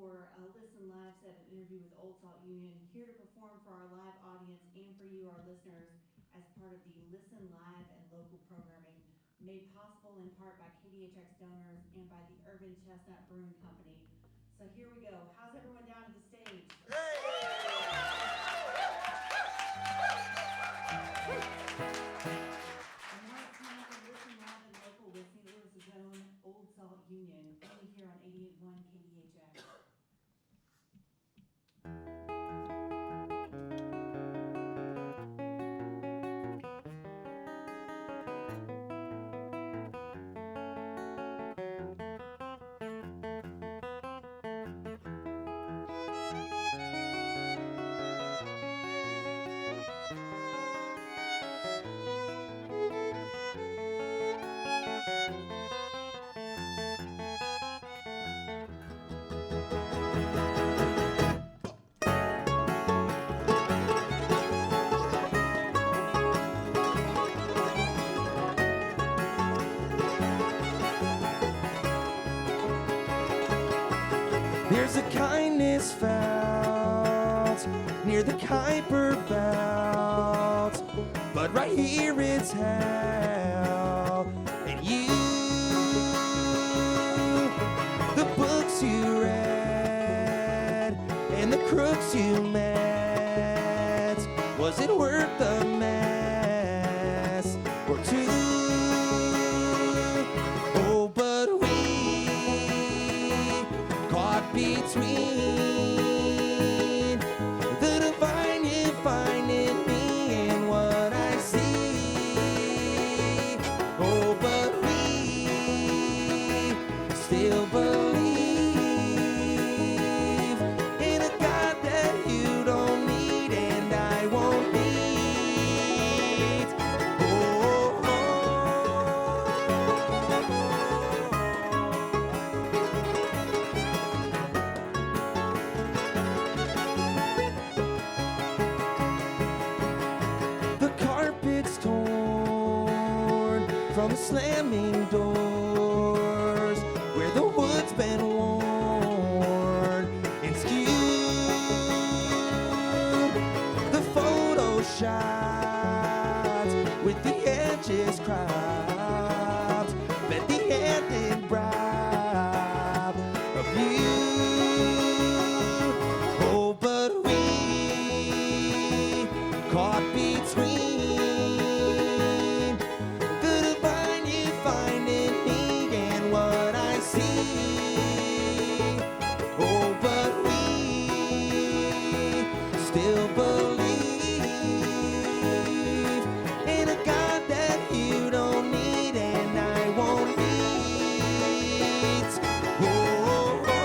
for a Listen Live set, an interview with Old Salt Union, here to perform for our live audience and for you, our listeners, as part of the Listen Live and local programming, made possible in part by KDHX donors and by the Urban Chestnut Brewing Company. So here we go. How's everyone down at the stage? And now it's time for Listen Live and local with St. Louis' own Old Salt Union, only here on 88.1 KDHX. There's a kindness found near the Kuiper Belt, but right here it's hell. And you, the books you read, and the crooks you met, was it worth the mess or two? Oh, but we caught between the divine you find in me and what I see. Oh, but we still believe in a God that you don't need and I won't need. Oh, the carpet's torn from slamming doors where the wood's been worn and skewed. The photo shots with the edges cropped, bet the ended bribe of you. Oh, but we caught between the divine you find in me and what I see. Oh, but we still believe in a God that you don't need and I won't need. Oh, oh, oh.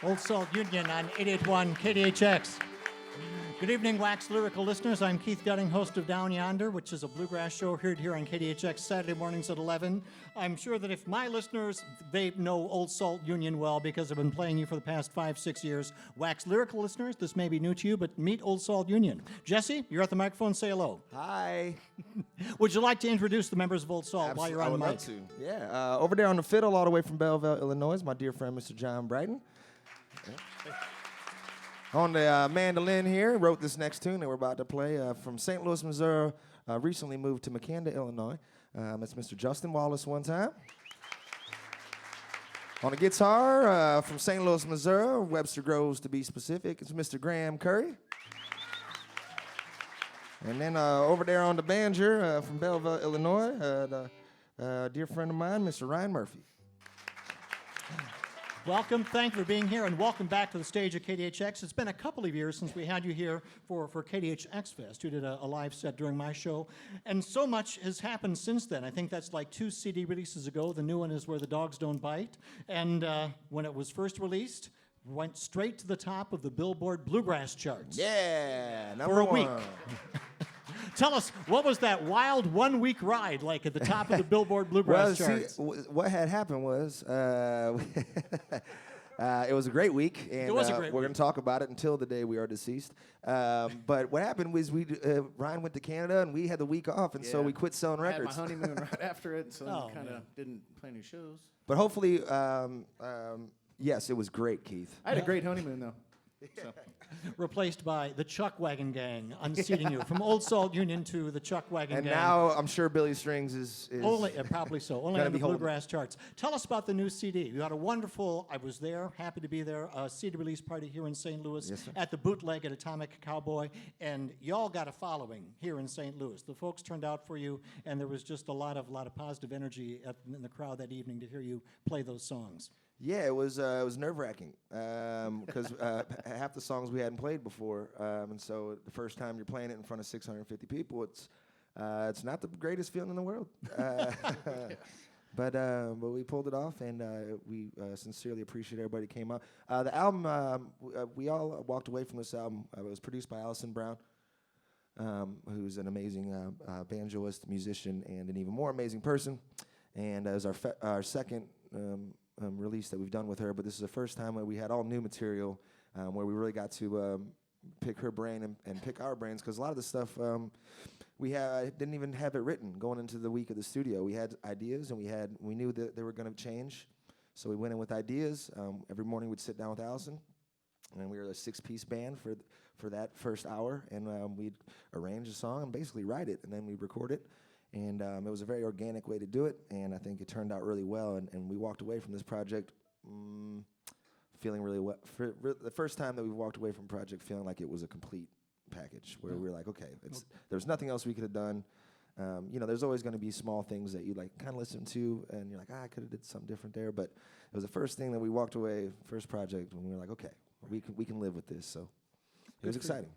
Old Salt Union on 88.1 KDHX. Good evening, Wax Lyrical listeners. I'm Keith Dudding, host of Down Yonder, which is a bluegrass show heard here on KDHX Saturday mornings at 11. I'm sure that if my listeners, they know Old Salt Union well because I've been playing you for the past 5-6 years. Wax Lyrical listeners, this may be new to you, but meet Old Salt Union. Jesse, you're at the microphone. Say hello. Hi. Would you like to introduce the members of Old Salt while you're on I the would mic? love to. Yeah. Over there on the fiddle, all the way from Belleville, Illinois, is my dear friend, Mr. John Brighton. On the mandolin here, wrote this next tune that we're about to play from St. Louis, Missouri. Recently moved to McKenda, Illinois. It's Mr. Justin Wallace one time. On the guitar from St. Louis, Missouri, Webster Groves to be specific, it's Mr. Graham Curry. And then over there on the banjo from Belleville, Illinois, a dear friend of mine, Mr. Ryan Murphy. Welcome, thank you for being here, and welcome back to the stage at KDHX. It's been a couple of years since we had you here for KDHX Fest. You did a live set during my show, and so much has happened since then. I think that's like 2 CD releases ago. The new one is Where the Dogs Don't Bite, and when it was first released, went straight to the top of the Billboard Bluegrass charts. Yeah, number for a one. week. Tell us, what was that wild 1-week ride like at the top of the Billboard Bluegrass charts? What had happened was it was a great week, and It was a great we're week. going to talk about it until the day we are deceased. But what happened was Ryan went to Canada, and we had the week off, and so Yeah. we quit selling I had records. my honeymoon right after it, so Oh, kind man. of didn't play any shows. But hopefully, yes, it was great, Keith. I had a great honeymoon though. So. Replaced by the Chuck Wagon Gang unseating you from Old Salt Union to the Chuck Wagon And Gang. now I'm sure Billy Strings is Only, probably so. Only gonna on the be holding bluegrass charts. Tell us about the new CD. You had a wonderful, I was there, happy to be there, CD release party here in St. Louis Yes, sir. at the Bootleg at Atomic Cowboy, and y'all got a following here in St. Louis. The folks turned out for you, and there was just a lot of positive energy in the crowd that evening to hear you play those songs. Yeah, it was nerve-wracking because half the songs we hadn't played before, and so the first time you're playing it in front of 650 people, it's not the greatest feeling in the world. But we pulled it off, and we sincerely appreciate everybody who came out. The album, we all walked away from this album. It was produced by Allison Brown, who's an amazing banjoist, musician, and an even more amazing person. And as our second release that we've done with her, but this is the first time where we had all new material, where we really got to pick her brain and pick our brains, because a lot of the stuff we didn't even have it written going into the week of the studio. We had ideas, and we knew that they were going to change, so we went in with ideas. Every morning we'd sit down with Allison, and we were a 6-piece band for that first hour, and we'd arrange a song and basically write it, and then we'd record it. And it was a very organic way to do it, and I think it turned out really well. And we walked away from this project feeling really well. The first time that we walked away from a project feeling like it was a complete package, where we were like, okay, there's nothing else we could have done. There's always going to be small things that you like kind of listen to, and you're like, I could have did something different there. But it was the first thing that we walked away, first project, when we were like, okay, we can live with this. So it was exciting.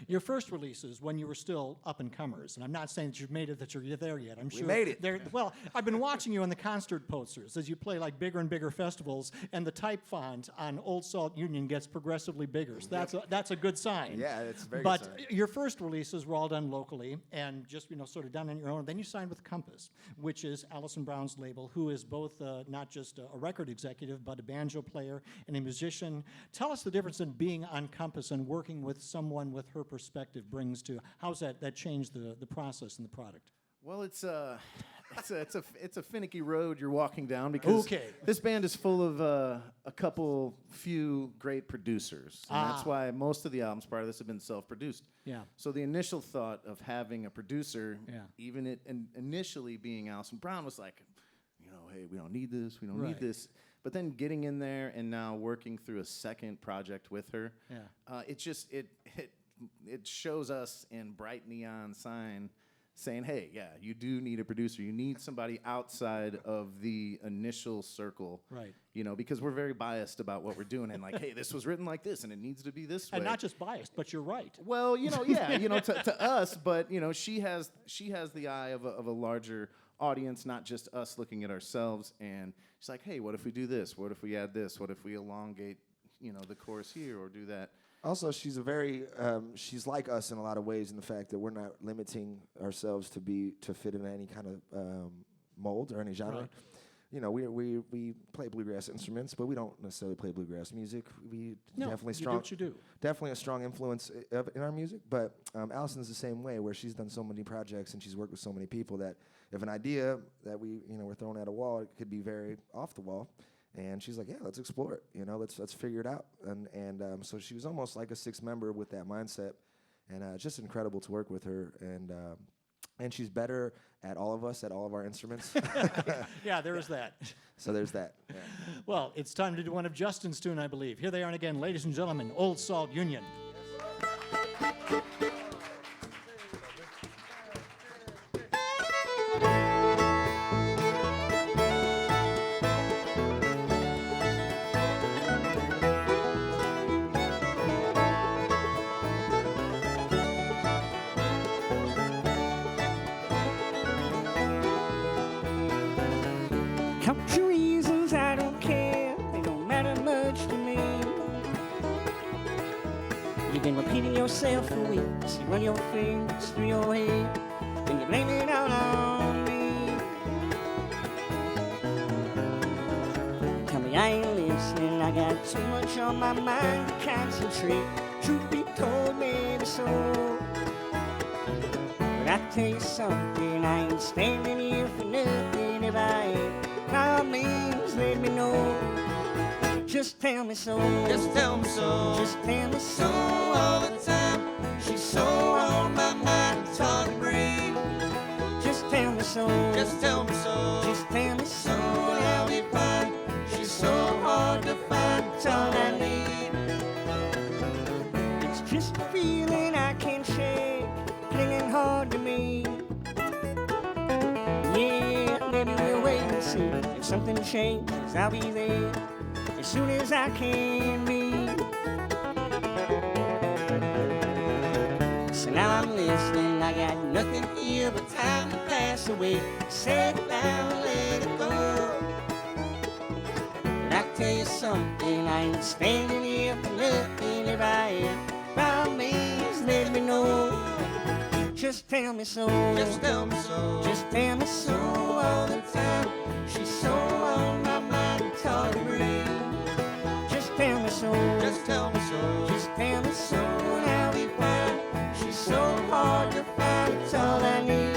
Your first releases when you were still up-and-comers, and I'm not saying that you've made it, that you're there yet. I'm sure. We made it. Well, I've been watching you on the concert posters as you play like bigger and bigger festivals, and the type font on Old Salt Union gets progressively bigger. So that's a good sign. Yeah, it's a very But good sign. your first releases were all done locally and just sort of done on your own. Then you signed with Compass, which is Allison Brown's label, who is both not just a record executive but a banjo player and a musician. Tell us the difference in being on Compass and working with someone with her perspective brings to how's that changed the process and the product? Well, it's a finicky road you're walking down, because this band is full of a few great producers, and that's why most of the albums prior to this have been self-produced. Yeah. So the initial thought of having a producer, Yeah. initially being Allison Brown, was like, hey, we don't need this, we don't Right. need this. But then getting in there and now working through a second project with her, it shows us in bright neon sign saying, hey, yeah, you do need a producer. You need somebody outside of the initial circle. Right. Because we're very biased about what we're doing, and like, hey, this was written like this and it needs to be this way. And not just biased, but you're right. Well, to us, but she has the eye of a larger audience, not just us looking at ourselves. And she's like, hey, what if we do this? What if we add this? What if we elongate the chorus here or do that. Also, she's she's like us in a lot of ways in the fact that we're not limiting ourselves to fit in any kind of mold or any genre. Right. We play bluegrass instruments, but we don't necessarily play bluegrass music. Definitely you do what you do. Definitely a strong influence in our music. But Allison's the same way, where she's done so many projects and she's worked with so many people that if an idea that we're throwing at a wall, it could be very off the wall. And she's like, yeah, let's explore it. Let's figure it out. And so she was almost like a sixth member with that mindset, and just incredible to work with her. And she's better at all of us, at all of our instruments. Yeah, there is that. So there's that. Yeah. Well, it's time to do one of Justin's tune, I believe. Here they are again, ladies and gentlemen, Old Salt Union. Count your reasons, I don't care, they don't matter much to me. You've been repeating yourself for weeks, you run your fingers through your head, and you blame it all on me. Tell me I ain't listening, I got too much on my mind to concentrate. Truth be told, maybe so. But I tell you something, I ain't standing here for nothing if I ain't. By all means, let me know. Just tell me so. Just tell me so. Just tell me so. All the time. She's so on my mind, it's hard to breathe. Just tell me so. Just tell me so. Just tell me so. And I'll be fine. She's so hard to find, it's all I need. It's just a feeling I can't shake, clinging hard to me. Yeah, maybe we'll wait and see. If something changes, I'll be there as soon as I can be. So now I'm listening, I got nothing here but time to pass away. Set it down, let it go. But I tell you something, I ain't standing here for nothing if I am. By all means, let me know. Just tell me so. Just tell me so. Just tell me so all the time. She's so on my mind, it's hard to breathe. Just tell me so. Just tell me so. Just tell me so and I'll be fine. She's so hard to find, It's all I need.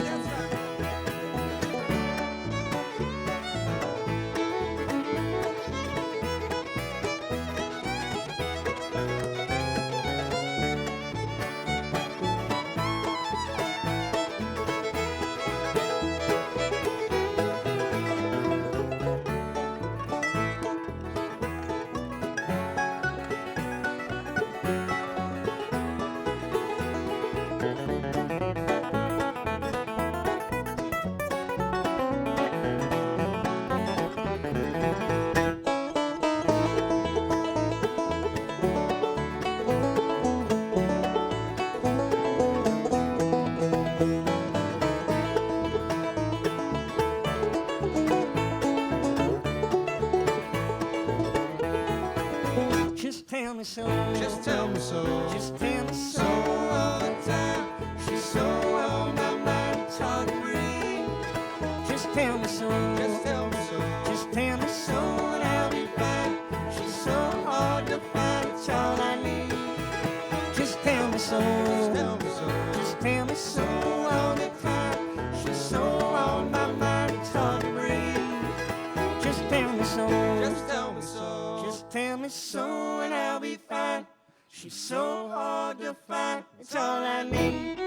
Just tell me so. Just tell me so. Just tell me so. So all the time. She's so on my mind, it's hard to breathe. Just tell me so. Just tell me so. Just tell me so and I'll be fine. She's so hard to find, It's all I need. Just tell me so. Just tell me so. Just tell me so All the time. She's so on my mind, it's hard to breathe. Just tell me so. Just tell me so. Just tell me so and I'll be fine. She's so hard to find, It's all I need.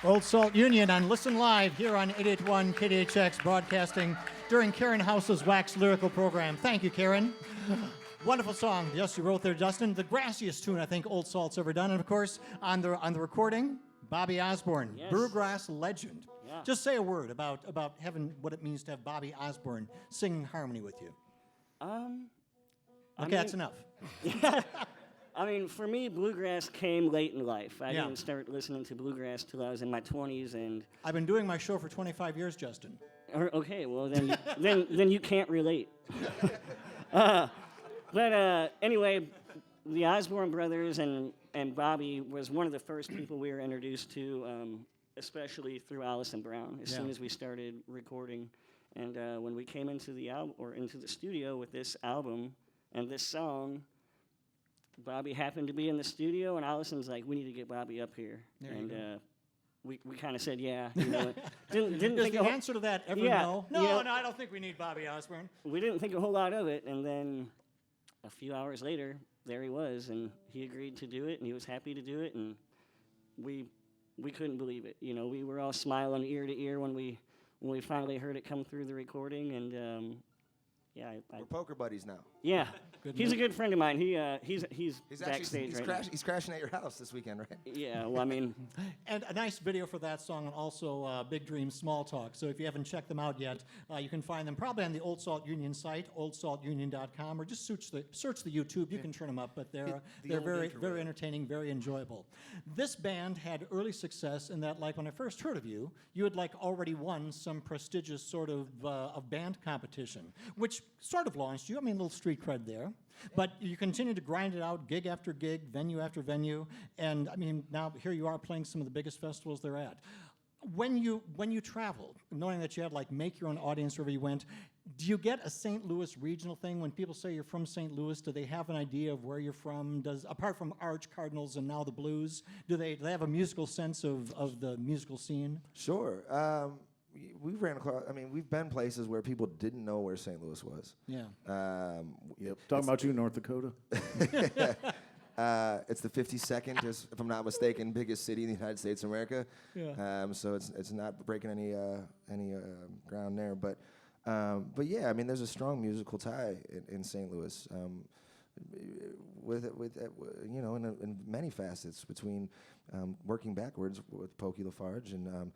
Old Salt Union on Listen Live here on 881 KDHX, broadcasting during Karen House's Wax Lyrical program. Thank you, Karen. Wonderful song. Yes, you wrote there, Dustin. The grassiest tune I think Old Salt's ever done. And of course, on the recording, Bobby Osborne, Yes. bluegrass legend. Yeah. Just say a word about having what it means to have Bobby Osborne singing harmony with you. Okay, that's enough. I mean, for me, bluegrass came late in life. I Yeah. didn't start listening to bluegrass till I was in my 20s, and I've been doing my show for 25 years, Justin. okay, well then, then you can't relate. But anyway, the Osborne brothers and Bobby was one of the first people we were introduced to, especially through Allison Brown. As soon as we started recording, and when we came into the into the studio with this album and this song, Bobby happened to be in the studio, and Allison's like, "We need to get Bobby up here." We kind of said, "Yeah." You know, didn't Is think the answer to that ever no? No, I don't think we need Bobby Osborne. We didn't think a whole lot of it, and then a few hours later, there he was, and he agreed to do it, and he was happy to do it, and we couldn't believe it. You know, we were all smiling ear to ear when we finally heard it come through the recording, and We're poker buddies now. Yeah, he's a good friend of mine. He's backstage right now. He's crashing at your house this weekend, right? Yeah, well, I mean, And a nice video for that song, and also Big Dream Small Talk. So if you haven't checked them out yet, you can find them probably on the Old Salt Union site, oldsaltunion.com, or just search the YouTube. You can turn them up, but they're very entertaining, very enjoyable. This band had early success in that, like when I first heard of you, you had like already won some prestigious sort of band competition, which sort of launched you. I mean, a little street cred there. But you continue to grind it out, gig after gig, venue after venue, and I mean, now here you are playing some of the biggest festivals they're at. When you traveled, knowing that you had like make your own audience wherever you went, do you get a St. Louis regional thing? When people say you're from St. Louis, do they have an idea of where you're from? Apart from Arch, Cardinals, and now the Blues, do they have a musical sense of the musical scene? Sure. We've ran across. I mean, we've been places where people didn't know where St. Louis was. Yeah. Talking about you, North Dakota. It's the 52nd, if I'm not mistaken, biggest city in the United States of America. Yeah. So it's not breaking any ground there, but yeah, I mean, there's a strong musical tie in St. Louis. With you know, in many facets between working backwards with Pokey Lafarge and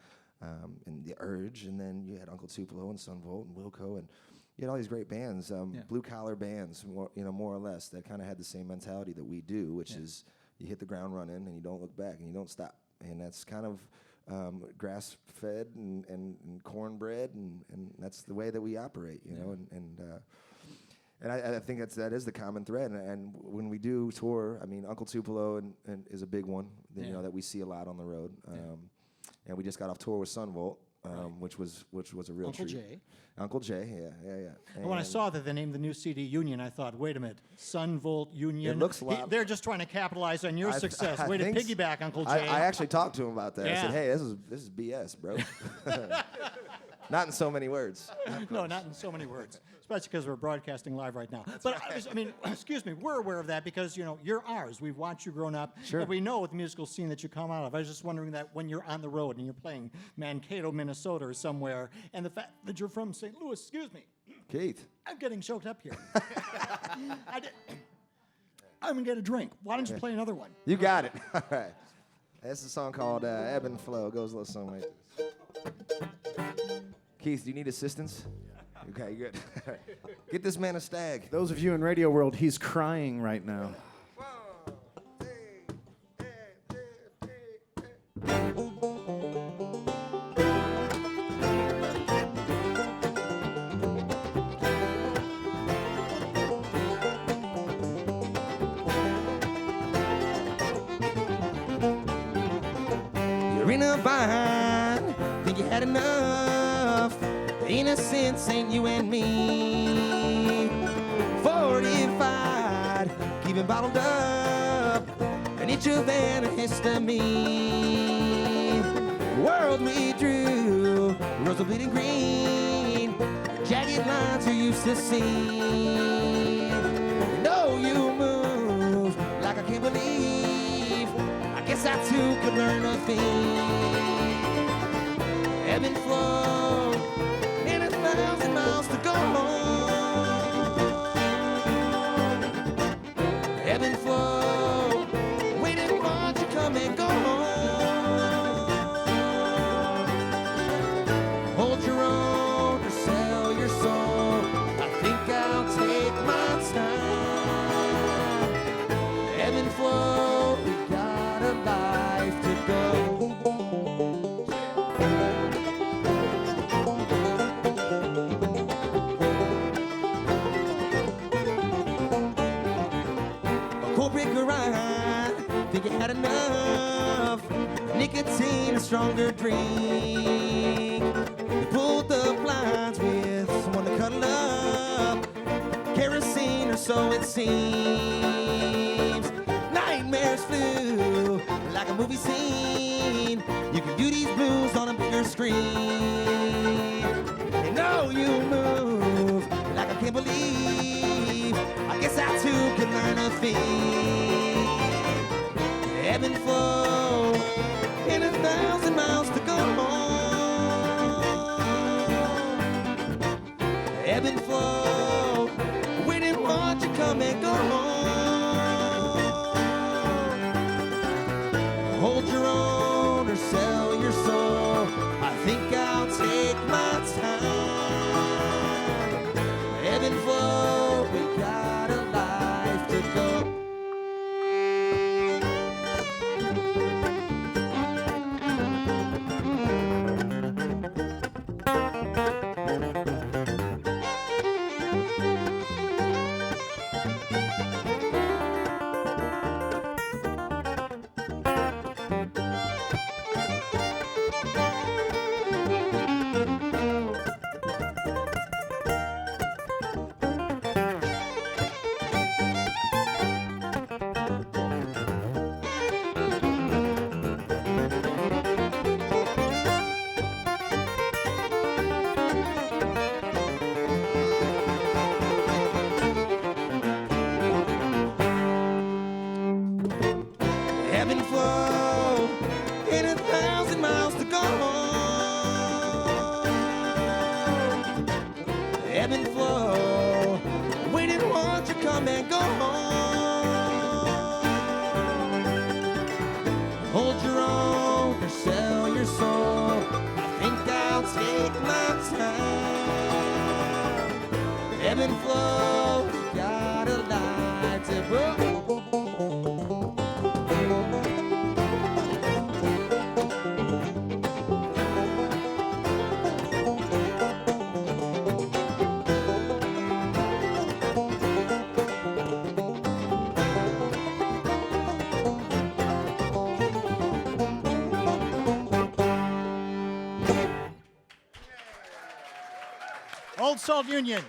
the Urge, and then you had Uncle Tupelo and Sunvolt and Wilco, and you had all these great bands, blue collar bands, more or less, that kind of had the same mentality that we do, which is you hit the ground running and you don't look back and you don't stop, and that's kind of grass fed and cornbread, and that's the way that we operate, you know, and I think that is the common thread, and when we do tour, I mean, Uncle Tupelo and is a big one, you know, that we see a lot on the road. And we just got off tour with Sunvolt, which was a real Uncle treat. Jay. Uncle Jay, yeah. And when I saw that they named the new CD Union, I thought, wait a minute, Sunvolt Union. It looks a lot. They're just trying to capitalize on your success. Way to piggyback, Uncle Jay. I actually talked to him about that. I Yeah. said, hey, this is BS, bro. Not in so many words. No, not in so many words, especially because we're broadcasting live right now. But I mean, excuse me, we're aware of that because, you know, you're ours. We've watched you growing up. Sure. And we know the musical scene that you come out of. I was just wondering that when you're on the road and you're playing Mankato, Minnesota or somewhere, and the fact that you're from St. Louis, excuse me. Keith. I'm getting choked up here. I'm going to get a drink. Why don't you play another one? You got it. All right. That's a song called Ebb and Flow. It goes a little something like this. Keith, do you need assistance? Okay, good. Get this man a stag. Those of you in radio world, he's crying right now. You're in a bind, think you had enough. Innocence ain't you and me. Fortified, keep it bottled up, and each of antihistamine. World we drew, rose of bleeding green, jagged lines you used to see. Know you move like I can't believe. I guess I too could learn a thing. Ebb and flow, and 1,000 miles to go home. Ebb and flow, waiting for you to come and go home. Hold your own or sell your soul. I think I'll take my time. drink. They pulled the blinds with someone to cuddle up. Kerosene, or so it seems. Nightmares flew like a movie scene. You can do these blues on a bigger screen. They know you move like I can't believe. I guess I too can learn a thing. Ebb and flow in 1,000 miles to go home. Ebb and flow, when and watch you come and go home. Hold your own or sell your soul. I think I'll take my time. Ebb and flow, we got a life to go. Ebb and flow in 1,000 miles to go home. Ebb and flow, wait and watch you come and go home. Hold your own or sell your soul. I think I'll take my time. Ebb and flow, got a light to burn. Old Salt Union.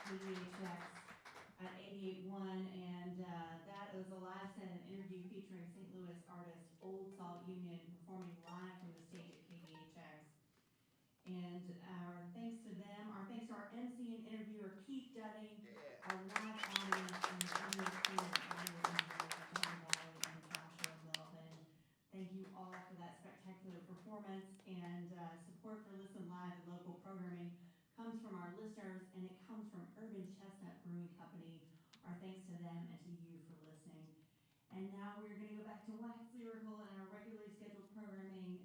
KDHX at 88.1, and that was a live set and interview featuring St. Louis artist Old Salt Union performing live from the stage at KDHX. And our thanks to them, our thanks to our MC and interviewer Keith Dudding, our live audience, and the audio crew and audio engineers John Valley and Joshua Melvin. Thank you all for that spectacular performance, and support for Listen Live and local programming comes from our listeners, and it comes from Urban Chestnut Brewing Company. Our thanks to them and to you for listening. And now we're going to go back to Wax Lyrical and our regularly scheduled programming.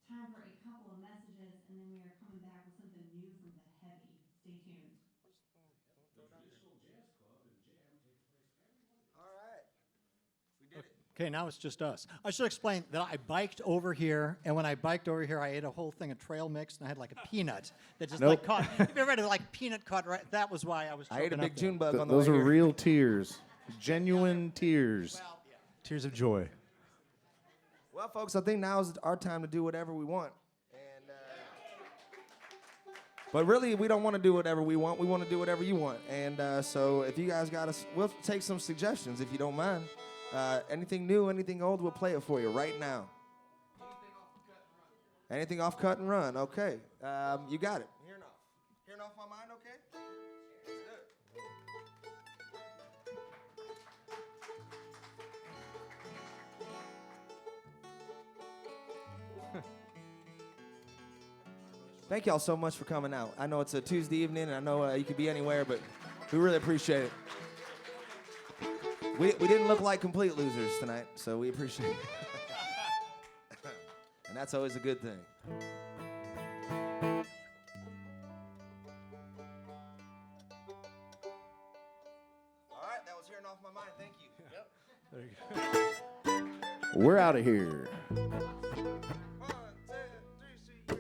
Time for a couple of messages, and then we are coming back with something new from the Heavy. Stay tuned. Okay, now it's just us. I should explain that I biked over here, and when I biked over here, I ate a whole thing of trail mix, and I had like a peanut that just like caught. Have you ever had like peanut caught? Right, that was why I was. I ate a big June. June bug on the Those way are here. real tears, genuine tears. Well, yeah. Tears of joy. Well, folks, I think now is our time to do whatever we want. And but really, we don't want to do whatever we want. We want to do whatever you want. And so if you guys got us, we'll take some suggestions if you don't mind. Anything new, anything old, we'll play it for you right now. Anything off cut and run. Okay. You got it. Hearing off. Hearing off my mind, okay? Let's do it. Thank y'all so much for coming out. I know it's a Tuesday evening, and I know you could be anywhere, but we really appreciate it. We didn't look like complete losers tonight, so we appreciate it. And that's always a good thing. All right, that was hearing off my mind. Thank you. Yep. There you go. We're out of here. 1, 2, 3, 4.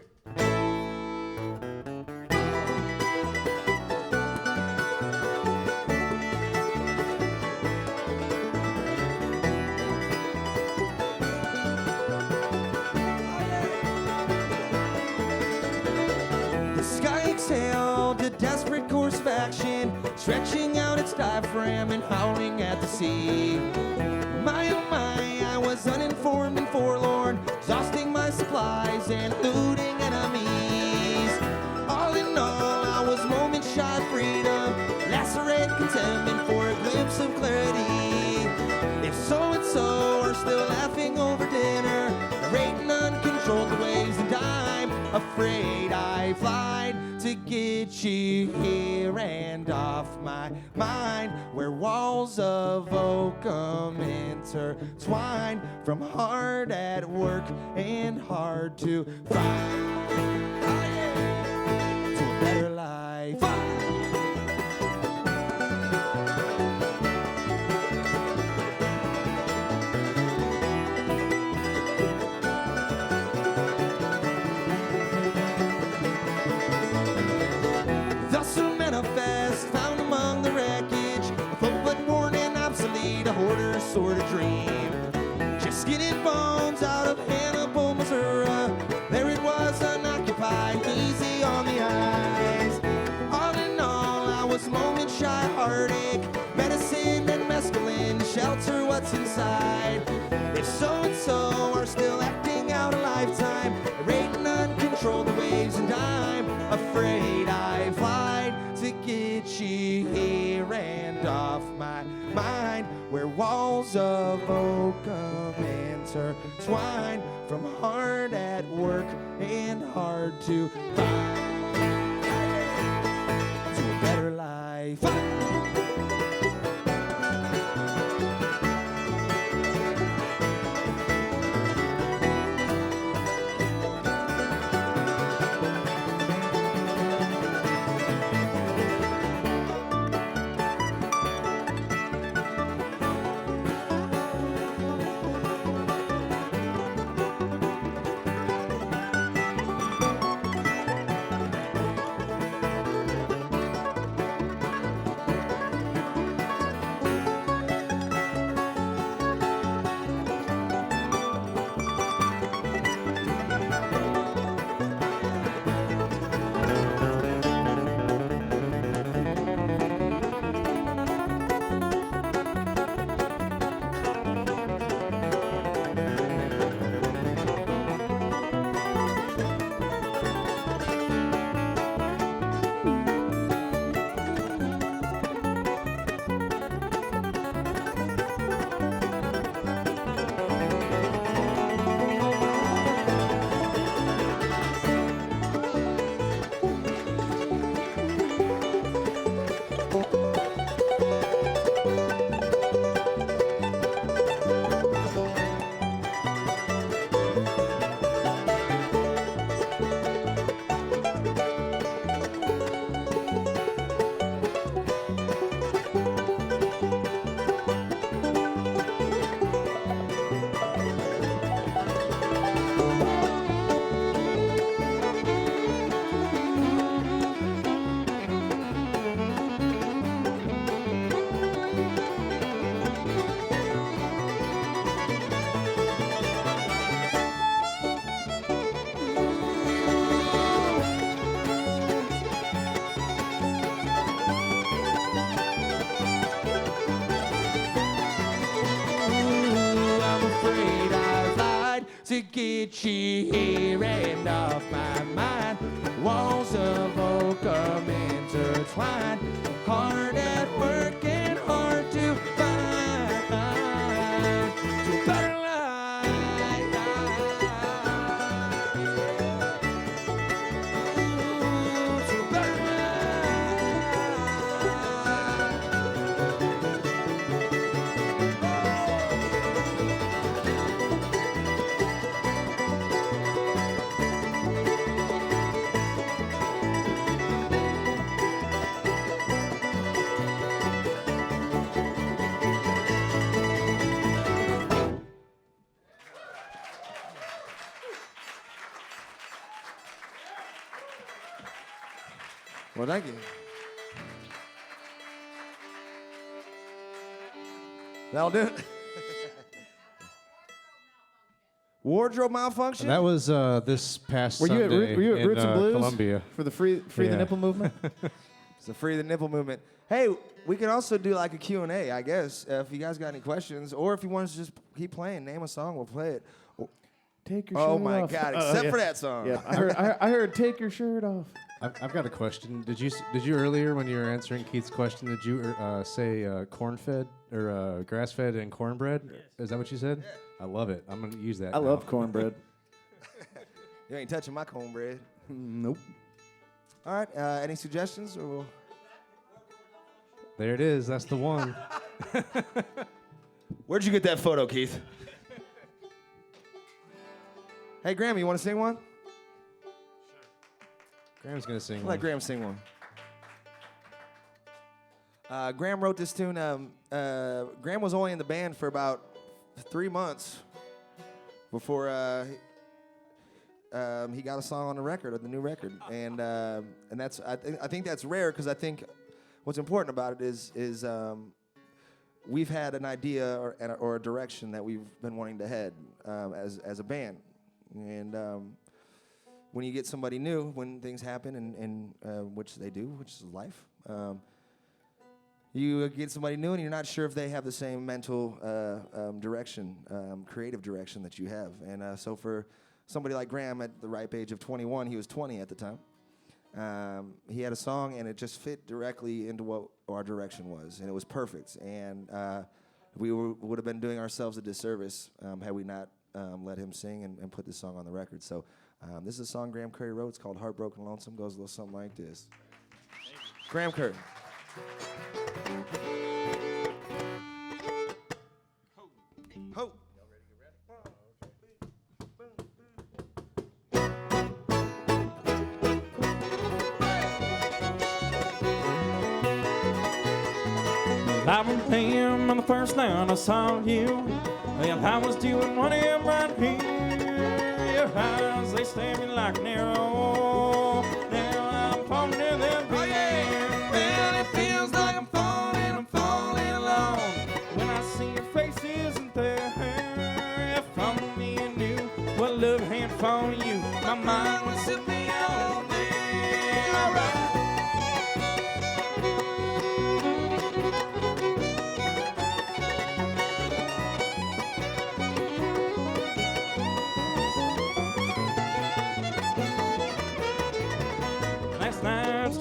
desperate course of action, stretching out its diaphragm and howling at the sea. My, oh my, I was uninformed and forlorn, exhausting my supplies and looting enemies. All in all, I was moments shy of freedom, lacerate contentment for a glimpse of clarity. If so-and-so are still laughing over dinner, narrating uncontrolled the waves, and I'm afraid I've lied to get you here and off my mind, where walls of oakum intertwine, from hard at work and hard to find, to a better life. Manifest found among the wreckage, a float but worn and obsolete, a hoarder's sort of dream. Just skin and bones out of Hannibal, Missouri. There it was, unoccupied, easy on the eyes. All in all, I was moments shy of heartache, medicine and mescaline, shelter what's inside. If so-and-so are still acting out a lifetime, rating uncontrolled the waves, and I'm afraid I've lied to get you here and off my mind, where walls of oakum intertwine, from hard at work and hard to find, to a better life. To get you here and off my mind, walls of oakum intertwined, hard at work and hard to find, to a better life, to a better Well, thank you. That'll do it. Wardrobe malfunction? That was this past Were you at, Sunday were you at in Roots and Blues Columbia. for the free Yeah. the nipple movement? It's the Free the Nipple movement. Hey, we can also do like a Q&A, I guess, if you guys got any questions. Or if you want us to just keep playing, name a song, we'll play it. Take your Oh shirt my off. God, except for that song. Yeah, I heard take your shirt off. I've got a question. Did you earlier when you were answering Keith's question? Did you say corn-fed or grass-fed and cornbread? Yes. Is that what you said? Yeah. I love it. I'm gonna use that. I now. love cornbread. You ain't touching my cornbread. Nope. All right, any suggestions? Or we'll... There it is. That's the one. Where'd you get that photo, Keith? Hey, Graham, you want to sing one? Graham's gonna sing. Let Graham sing one. Graham wrote this tune. Graham was only in the band for about 3 months before he got a song on the record, the new record, and that's I think that's rare because I think what's important about it is we've had an idea or a direction that we've been wanting to head as a band, and when you get somebody new, when things happen, and which they do, which is life, you get somebody new and you're not sure if they have the same mental direction, creative direction that you have. And so for somebody like Graham at the ripe age of 21, he was 20 at the time, he had a song and it just fit directly into what our direction was, and it was perfect. And we would have been doing ourselves a disservice had we not let him sing and put this song on the record. So this is a song Graham Curry wrote. It's called Heartbroken Lonesome. Goes a little something like this. Graham Curry. Ho. I remember the first night I saw you, and I was doing one of them right here. Your eyes, they stared me like an arrow. Now I'm falling in them beer. Well, it feels like I'm falling alone. When I see your face isn't there, if only you knew what love had for you, my mind would set me on there. All right.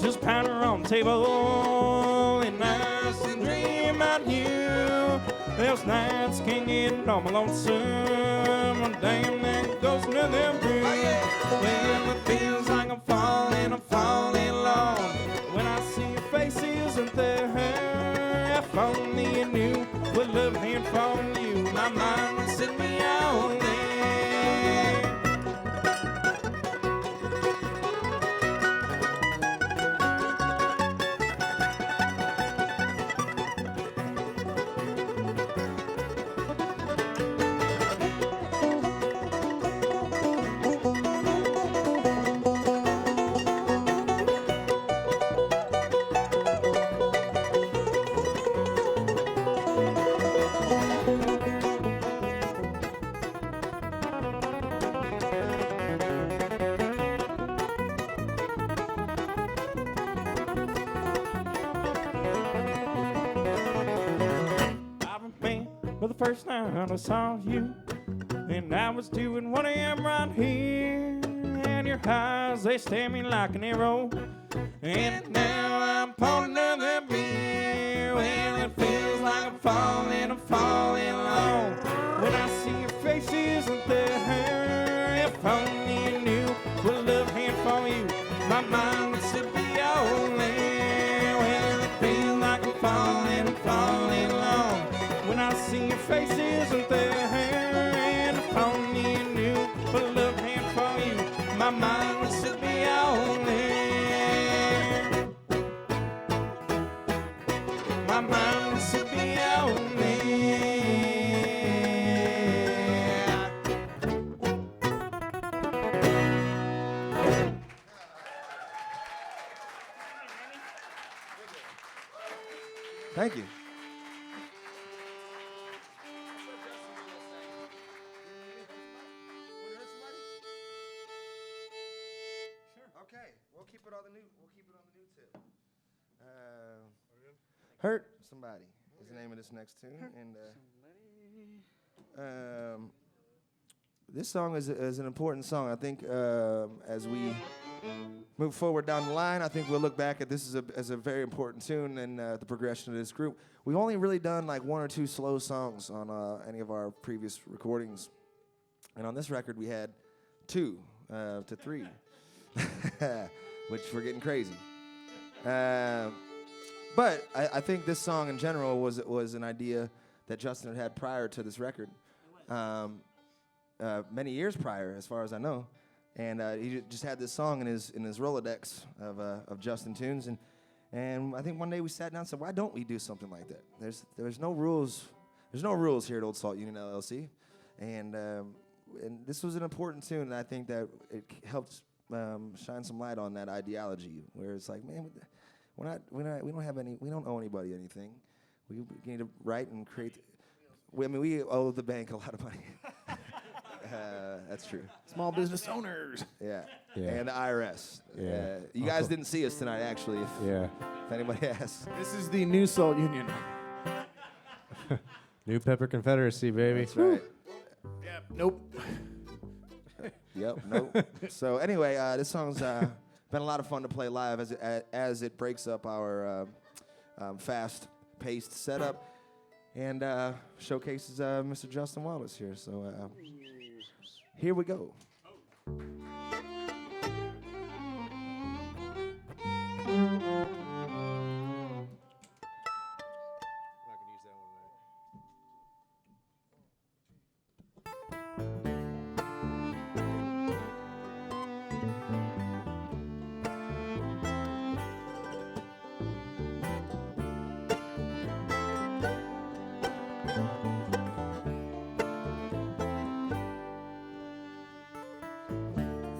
Just powder on the table and nights and dream about you. Those nights can't get on my lonesome. One damn that goes to them blue. Well, it feels like I'm falling alone. When I see your face isn't there, if only you knew what love had for you, my mind would set me on there. First night I saw you, and I was doing what I am right here, and your eyes, they stare me like an arrow, and now I'm pouring another beer. Well, it feels like I'm falling alone. When I see your face isn't there, if only you knew what love had for you, my mind would sit me on there. Well, it feels like I'm falling alone. When I see your face isn't there, and if only you knew what love had for you, my mind would set me on there. My mind would set me on there. Thank you. it on the new. We'll keep it on the new tip. Hurt Somebody is the name of this next tune, and this song is an important song. I think as we move forward down the line, I think we'll look back at this as a very important tune in the progression of this group. We've only really done like 1 or 2 slow songs on any of our previous recordings, and on this record we had 2 to 3, which we're getting crazy. But I think this song in general was an idea that Justin had prior to this record, many years prior, as far as I know, and he just had this song in his Rolodex of Justin tunes, and I think one day we sat down and said, why don't we do something like that? There's no rules. There's no rules here at Old Salt Union LLC, and this was an important tune, and I think that it helped shine some light on that ideology, where it's like, man, we don't owe anybody anything. We need to write and create. We owe the bank a lot of money. That's true. Small business owners. Yeah. Yeah. And the IRS. Yeah. You guys didn't see us tonight, actually. If anybody asks. This is the new Salt Union. New Pepper Confederacy, baby. That's right. Yep. Nope. Yep. Nope. So anyway, this song's been a lot of fun to play live as it breaks up our fast-paced setup and showcases Mr. Justin Wallace here. So here we go.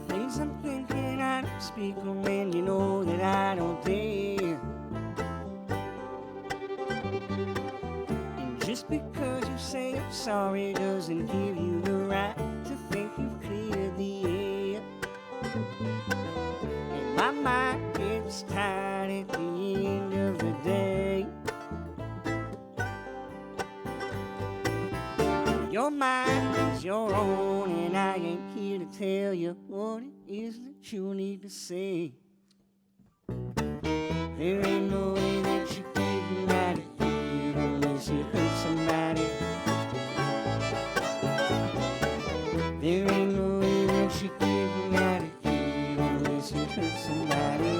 Things I'm thinking I don't speak of when you know that I don't dare. And just because you say I'm sorry doesn't give you the right to think you've cleared the air. And my mind gets tired at the end of the day. Your mind is your own, and I ain't here to tell you what it is that you need to say. There ain't no way that you get out of here unless you hurt somebody. There ain't no way that you get out of here unless you hurt somebody.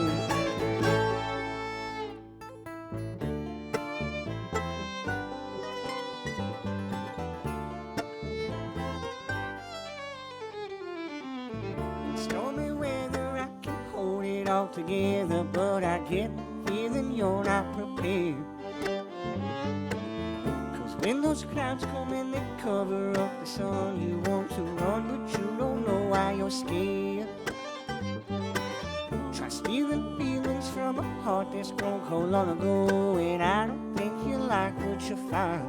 Stormy weather, I can hold it all together, but I get the feeling you're not prepared. 'Cause when those clouds come and they cover up the sun, you want to run, but you don't know why you're scared. Try stealing feelings from a heart that's grown cold long ago, and I don't think you like what you find.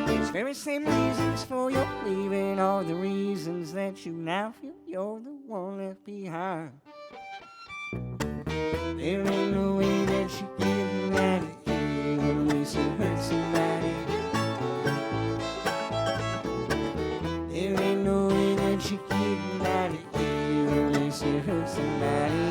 These very same reasons for your leaving are the reasons that you now feel you're the one left behind. There ain't no way that you get out of here unless you hurt somebody. There ain't no way that you get out of here unless you hurt somebody.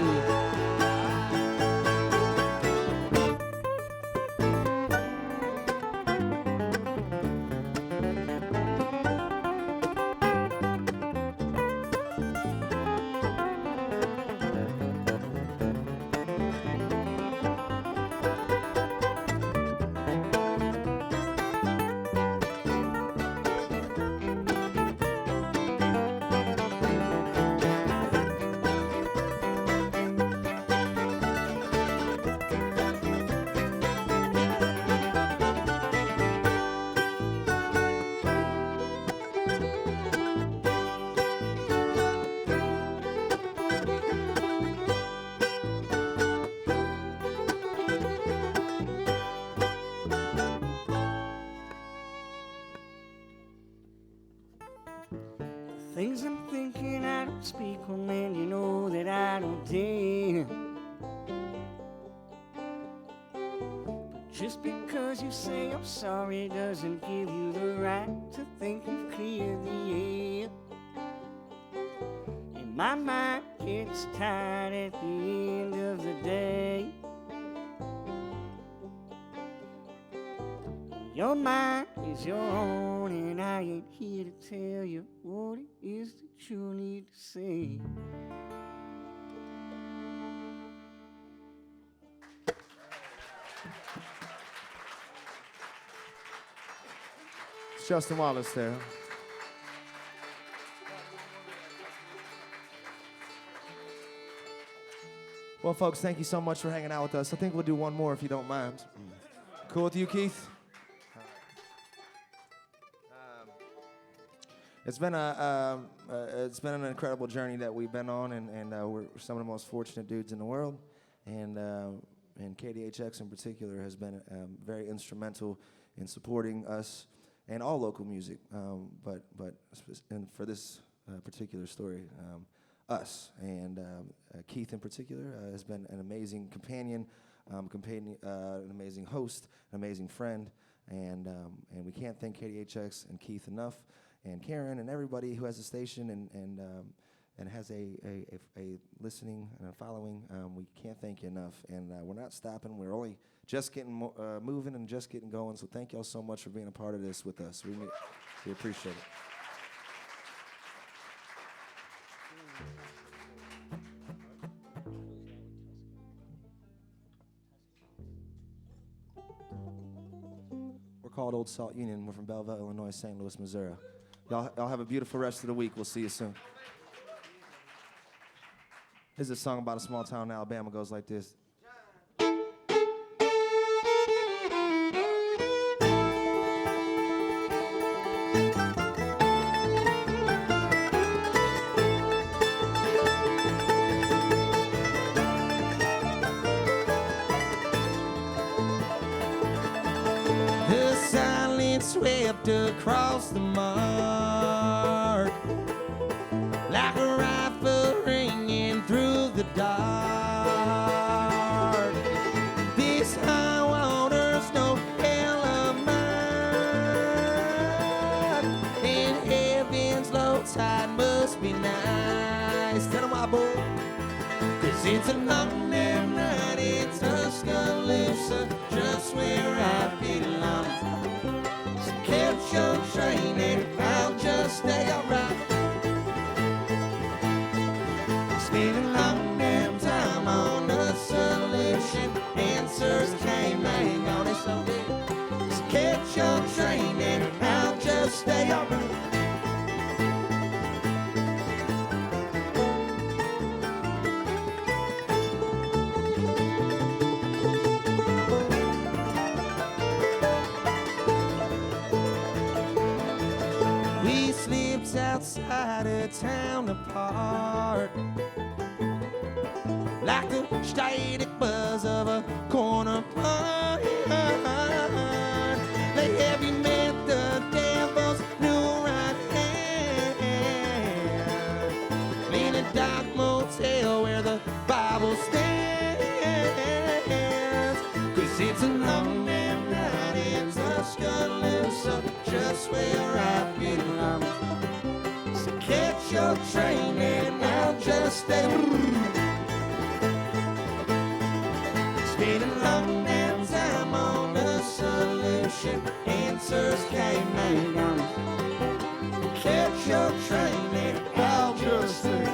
Things I'm thinking I don't speak on, man, you know that that I don't dare. But just because you say I'm sorry doesn't give you the right to think you've cleared the air. And my mind gets tired at the end of the day. Your mind is your own, and I ain't here to tell you what it is that you need to say. It's Justin Wallace there. Well, folks, thank you so much for hanging out with us. I think we'll do one more if you don't mind. Cool with you, Keith? It's been an incredible journey that we've been on, and we're some of the most fortunate dudes in the world, and KDHX in particular has been very instrumental in supporting us and all local music, and for this particular story, us and Keith in particular has been an amazing companion, an amazing host, an amazing friend, and we can't thank KDHX and Keith enough. And Karen and everybody who has a station and has a listening and a following, we can't thank you enough. And we're not stopping. We're only just getting moving and just getting going. So thank y'all so much for being a part of this with us. We appreciate it. We're called Old Salt Union. We're from Belleville, Illinois, St. Louis, Missouri. Y'all have a beautiful rest of the week. We'll see you soon. This is a song about a small town in Alabama. It goes like this. The silence swept across the mark like a rifle ringing through the dark. This high water's no hell of mine, and heaven's low tide must be nice. Tell 'em why, boy. 'Cause it's a long damn night in Tuscaloosa, just where I belong. So catch your train and I'll just stay alright. Spend a long damn time on a solution, answers came and gone, it's so good. So catch your train and I'll just stay alright. We slipped outside of town apart, like the static buzz of a corner pond. They have you met the devil's new right hand in a dark motel where the Bible stands. 'Cause it's a long damn night in Tuscaloosa, just where I belong. So catch your train and I'll just stay. Spend a long damn time on a solution, answers came and gone. Catch your train and I'll just stay.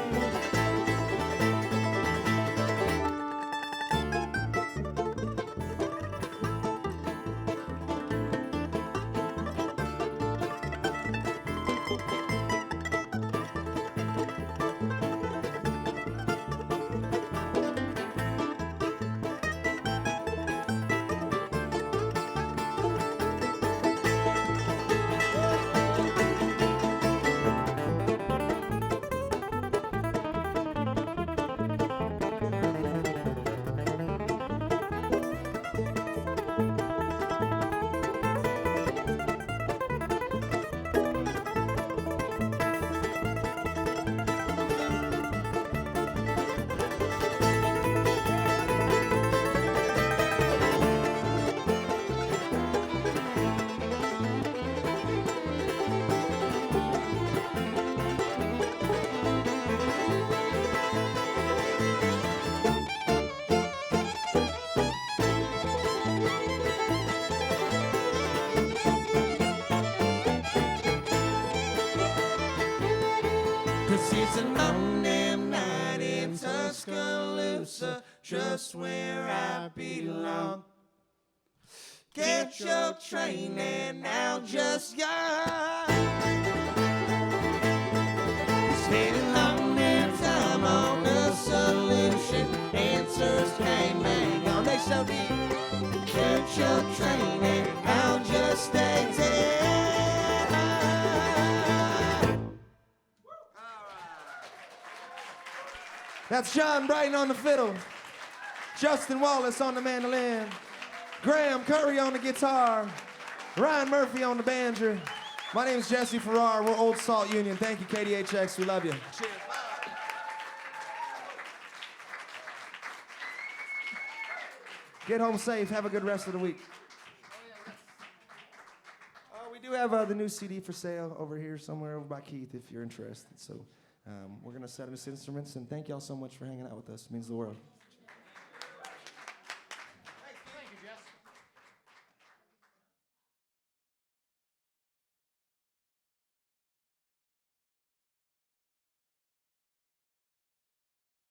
It's a long damn night in Tuscaloosa, just where I belong. Get your train and now just yawn. Spending long damn time on a solution. Answers came and gone, they so deep. Get your train and I'll just stay dead. That's John Brighton on the fiddle, Justin Wallace on the mandolin, Graham Curry on the guitar, Ryan Murphy on the banjo. My name is Jesse Farrar. We're Old Salt Union. Thank you, KDHX. We love you. Cheers. Get home safe. Have a good rest of the week. We do have the new CD for sale over here somewhere over by Keith if you're interested. So we're going to set up his instruments. And thank y'all so much for hanging out with us. It means the world.